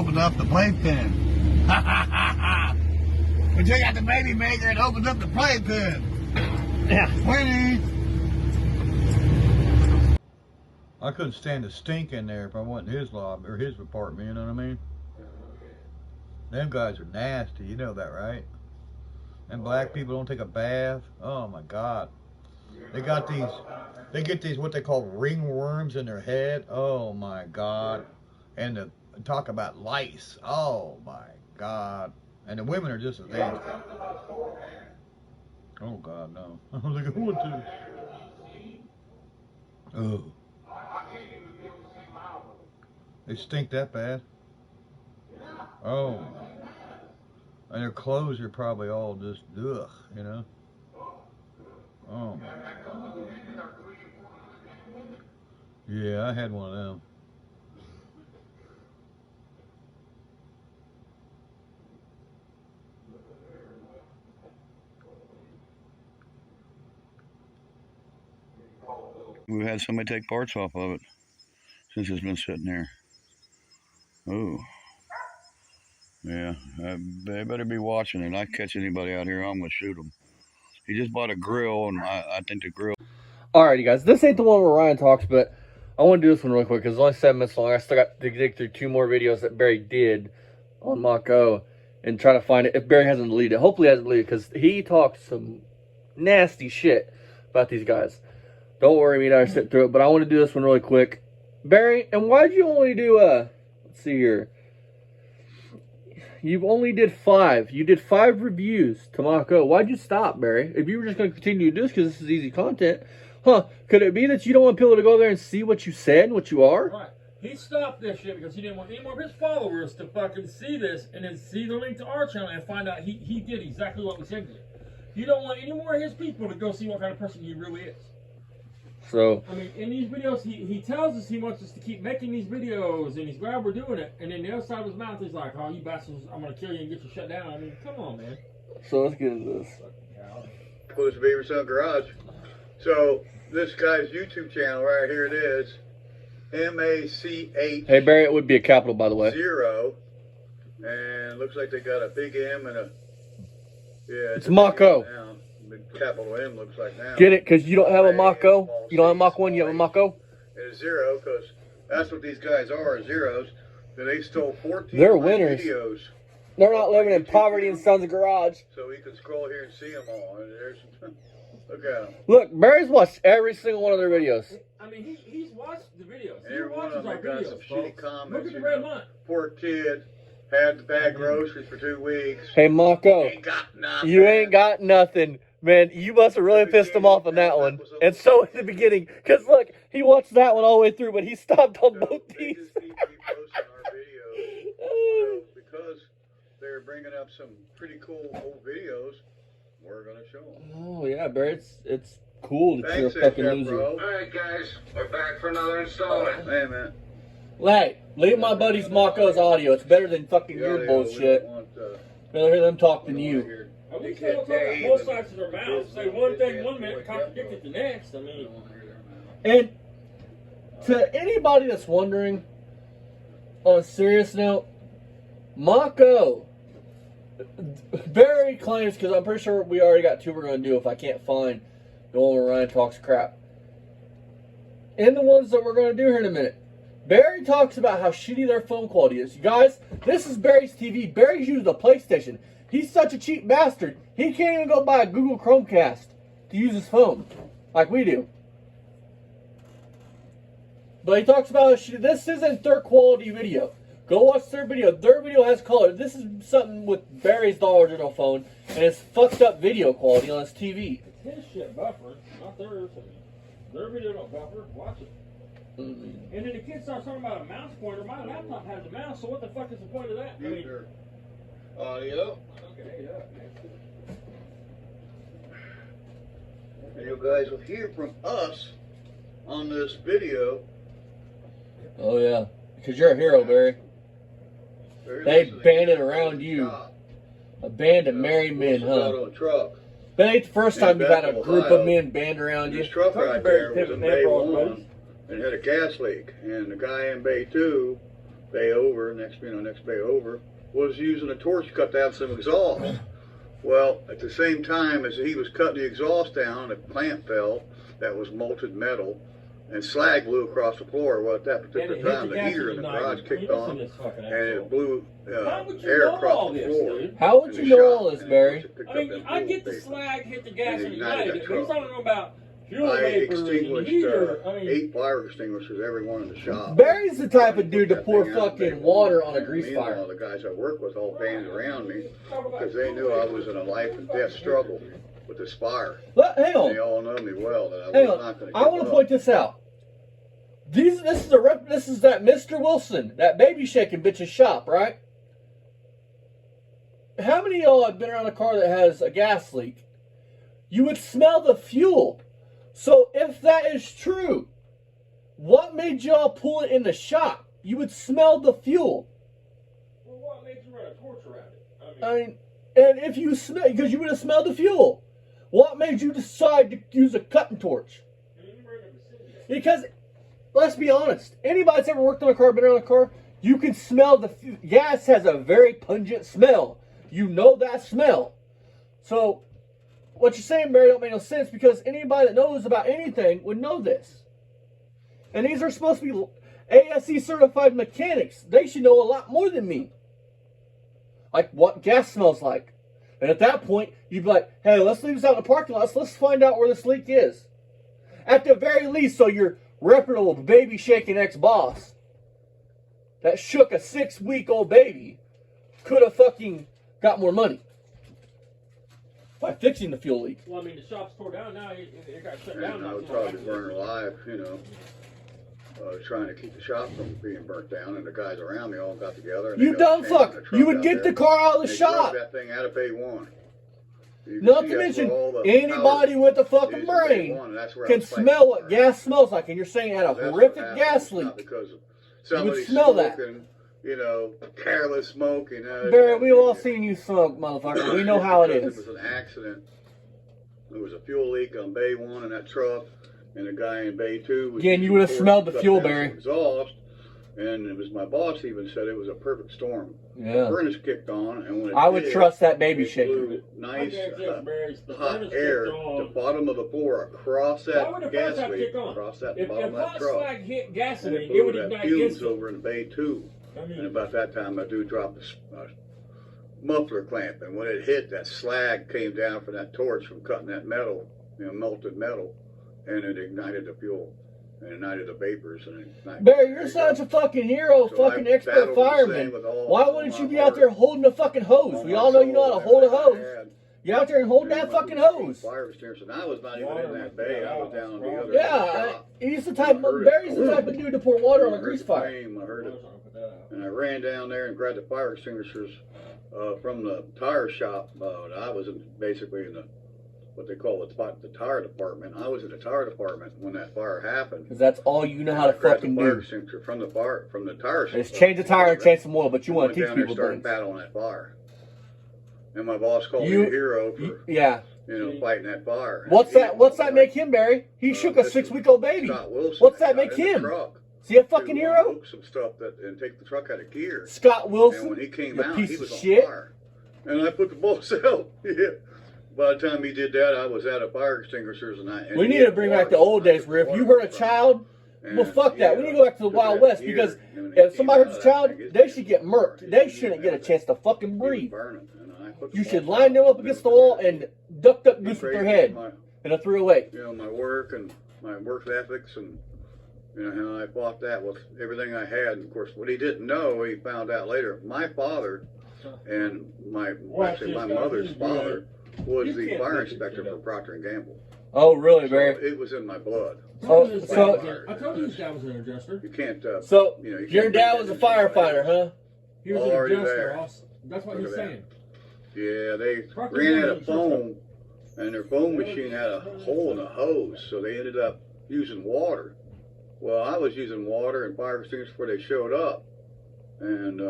opened up the playpen. But you got the baby maker and opened up the playpen. Yeah. 20. I couldn't stand the stink in there if I went in his lobby or his apartment, you know what I mean? Them guys are nasty, you know that, right? And black people don't take a bath. Oh my God. They get these what they call ringworms in their head. Oh my God. And talk about lice. Oh my God. And the women are just as nasty. Oh God, no. Look at what to. Oh. They stink that bad. Oh. And their clothes are probably all just ugh, you know. Oh my God. Yeah, I had one of them. We've had somebody take parts off of it since it's been sitting there. Oh. Yeah, they better be watching it. I catch anybody out here, I'm going to shoot them. He just bought a grill, and I think the grill... Alrighty, guys. This ain't the one where Ryan talks, but I want to do this one real quick because it's only 7 minutes long. I still got to dig through 2 more videos that Barry did on Mach-O and try to find it if Barry hasn't deleted it. Hopefully he hasn't deleted it because he talks some nasty shit about these guys. Don't worry, me and I are sitting through it, but I want to do this one really quick. Barry, and why'd you only do, let's see here. You only did 5. You did 5 reviews to Mach-O. Why'd you stop, Barry? If you were just going to continue to do this because this is easy content, huh? Could it be that you don't want people to go there and see what you said and what you are? Right. He stopped this shit because he didn't want any more of his followers to fucking see this and then see the link to our channel and find out he did exactly what we said to do. You don't want any more of his people to go see what kind of person he really is. So, I mean, in these videos, he tells us he wants us to keep making these videos, and he's glad we're doing it. And then the other side of his mouth is like, "Oh, you bastards! I'm gonna kill you and get you shut down." I mean, come on, man. so let's get into this. Close to Beaver Sun Garage. So this guy's YouTube channel right here it is. MACH. Hey, Barry, it would be a capital, by the way. 0. And looks like they got a big M and a... Yeah, It's Mach-O. Big capital M looks like now. Get it? Because you don't have a Mach-O? You don't have a Mach-1, you have a Mach-O? And a 0, because that's what these guys are, zeros. And they stole 14 They're winners. videos. They're not living in poverty in Sons of Garage. So we can scroll here and see them all. And there's... Look at them. Look, Barry's watched every single one of their videos. I mean, he's watched the videos. And every one of them got some shitty comments. Look at the red line. Poor kid. Had to bag groceries for 2 weeks. Hey, Mach-O, Ain't got nothing. you ain't got nothing. Man, you must have really pissed him off on that one. And so at the beginning, because look, he watched that one all the way through, but he stopped on both They these. just keep reposting our videos. So because they're bringing up some pretty cool old videos, we're going to show them. Oh, yeah, Barry, it's cool that you're a Thanks, fucking loser. bro. Alright guys, we're back for another installment. Hey, man. Hey, leave my buddy's Mach-O's audio. It's better than fucking your bullshit. Rather hear them talk than you. At least they don't talk out both sides of their mouth. Say one thing one minute, contradict it the next. I mean, And to anybody that's wondering, on a serious note, Mach-O, Barry claims, because I'm pretty sure we already got 2 we're going to do if I can't find the one where Ryan talks crap. And the ones that we're going to do here in a minute. Barry talks about how shitty their phone quality is. You guys, this is Barry's TV. Barry's used a PlayStation. He's such a cheap bastard. He can't even go buy a Google Chromecast to use his phone like we do. But he talks about how shitty. This isn't their quality video. Go watch their video. Their video has color. This is something with Barry's Dollar General phone, and it's fucked up video quality on his TV. it's his shit buffer, not theirs. I mean, their video don't buffer. Watch it. And then the kid starts talking about a mouse pointer. My laptop has a mouse, so what the fuck is the point of that? I mean, Audio. okay, yeah. And you guys will hear from us on this video. Oh, yeah. Because you're a hero, Barry. They banded around you. A band of married men, huh? On a truck. But it ain't the first time you've had a group of men band around you. This truck right there was in Bay 1 and had a gas leak. And the guy in Bay 2 bay over, next bay over, was using a torch to cut down some exhaust. Well, at the same time as he was cutting the exhaust down, a clamp fell that was molten metal, and slag blew across the floor. Well, at that particular time, the heater in the garage kicked on, and it blew air across the floor. How would you know all this, Barry? I mean, I get the slag hit the gas and ignited it, but he's talking about fuel I vapors and extinguished heater. I mean, 8 fire extinguishers, every one in the shop. Barry's the type of dude to pour fucking water on a grease Meanwhile, fire. the guys I work with all banded around me because they knew I was in a life and death struggle with this fire. Look, hang They on. all know me well that I Hang was on. not going to I want to point this out. This is that Mr. Wilson, that baby shaking bitch's shop, right? How many of y'all have been around a car that has a gas leak? You would smell the fuel. So if that is true, what made y'all pull it in the shop? You would smell the fuel. well, what made you run a torch around it? I mean, and if you smell, because you would have smelled the fuel. What made you decide to use a cutting torch? Because, let's be honest, anybody that's ever worked on a car, been around a car, you can smell the gas has a very pungent smell. You know that smell. So, what you're saying, Barry, don't make no sense because anybody that knows about anything would know this. And these are supposed to be ASE certified mechanics. They should know a lot more than me. Like what gas smells like. And at that point, you'd be like, hey, let's leave this out in the parking lot. Let's find out where this leak is. At the very least, so your reputable baby shaking ex-boss that shook a 6-week-old baby could have fucking got more money by fixing the fuel leak. Well, I mean, the shop's tore down now. It got shut And down. I would probably burn alive, trying to keep the shop from being burnt down. And the guys around me all got together. And You they got dumb a tank fuck. and a truck You would out get there, the car out of the and they shop. drove that thing out of Bay 1. You can Not see to that's mention, where all the anybody power with a is fucking in Bay brain 1, and that's where I can was fighting smell what fire. gas smells like. And you're saying it had a That's what horrific happened. gas It's not leak. because of somebody smell that. smoking, careless smoking. Barry, we've all seen you smoke, motherfucker. We know how it Because is. It was an accident. There was a fuel leak on Bay 1 in that truck, and the guy in Bay 2 was Again, you would have using smelled the torch to fuel, cut down Barry. some exhaust, and it was my boss even said it was a perfect storm. Yeah. The furnace kicked on, and when it I would did, trust that baby it shaker. blew nice The hot furnace air kicked on. to bottom of the floor across Why would the that gas furnace have leak, kicked on? across that If bottom of that hot truck. slag hit And gasoline, it it blew would that ignite fumes instantly. over in Bay 2. I And mean, about that time, I do drop the muffler clamp. And when it hit, that slag came down from that torch from cutting that metal, melted metal, and it ignited the fuel. And ignited the vapors. And it ignited. Barry, you're such a fucking hero, So fucking I expert battled this fireman. thing with all Why wouldn't my you be heart, out there holding a fucking hose? all We my all know you know soul, how to hold a everything I hose. had. You're out there and hold that And fucking when we hose. Fire extinguisher, and I was not even in that bay. I was down on the other end of the Yeah, shop. he's the type. Barry's the type of dude to pour water on a I heard grease the fire. flame, I heard it. And I ran down there and grabbed the fire extinguishers from the tire shop. I was basically in what they call the tire department. I was in the tire department when that fire happened. Because that's all you know how to I grabbed fucking the fire do. extinguisher from the tire shop. It's change the tire and change some oil, but you want Went to teach down there people and started things. battling that fire. And my boss called You- me a hero for Yeah. fighting that fire. What's that make him, Barry? He shook a this 6-week-old baby. Scott Wilson. What's that got make in the him? truck Is he a to, fucking hero? hook some stuff and take the truck out of gear. Scott And Wilson? when he came You out, piece he of was on shit. fire. And I put the bolts out. Yeah. By the time he did that, I was out of fire extinguishers, and We need to bring back the old days where if you hurt a child, well, fuck that. We need to go back to the Wild West because if somebody hurts a child, they should get murked. They shouldn't get a chance to fucking breathe. You should line them up against the wall and duck goose with their head in a 308. My work and my work ethics, and how I fought that with everything I had. And of course, what he didn't know, he found out later. My father and my mother's father was the fire inspector for Procter & Gamble. Oh, really, So Barry? it was in my blood. Oh, I told you his dad was an adjuster. You can't. So, you can't your bring dad that was a into firefighter, huh? He was an Already adjuster. there. Also. That's what Look he's at that. saying. Yeah, they Procter ran out Gamble of foam, and their foam machine had a hole in the hose, so they ended up using water. Well, I was using water and fire extinguishers before they showed up, and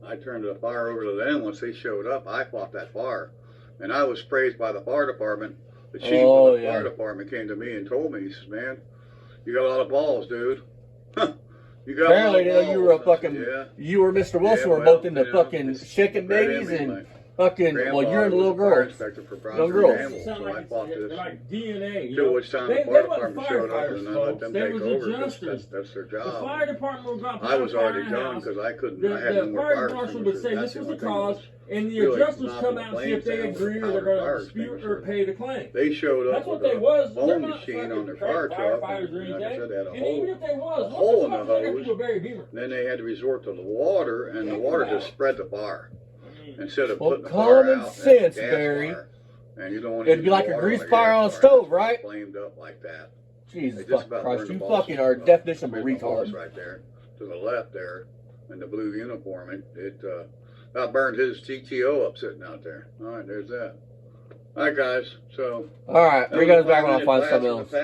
I turned the fire over to them once they showed up. I fought that fire, and I was praised by the fire department. The chief of the fire department came to me and told me, he says, "Man, you got a lot of balls, dude. You got Apparently, one they know of you were a those. fucking, Yeah. you or Mr. Wilson Yeah, were well, both into you know, fucking it's shaking spread babies and everywhere. fucking, well, you're into little Grandpa was the fire girls. inspector for Bronson Young girls. Gamble, Sound so I like, fought this. like DNA. You Till know? which time They the fire wasn't department showed up firefighters, and I let folks. them They take was over. adjusters. That's their The job. fire department would go out and I put was a fire already in a done house. because I couldn't. The I had no more fire fire marshal would say extinguishers. this was That's the only thing cause, and the really adjusters knocking come out and see if they flames down agree or with they're going to fire dispute or extinguishers. pay the claim. They showed That's up what with they a was. They're foam not machine fucking on their trained fire truck. firefighters or And like I anything. said, they had a And even if they was, hole in what the the fuck did they hose. do with Barry Beamer? Then they had to resort to the water, and the water just spread the fire. Instead of Well, putting the fire common out, sense, that's a gas Barry. fire. And you don't want to It'd be use like a water grease on fire gas on a fire. stove, It right? flamed up like that. Jesus They just fucking about Christ, burned you the balls fucking are a off. definition of a There's the horse retard. right there to the left there, in the blue uniform. It about burned his GTO up sitting out there. All right, there's that. All right, guys. So Alright, bring us back when I find something else.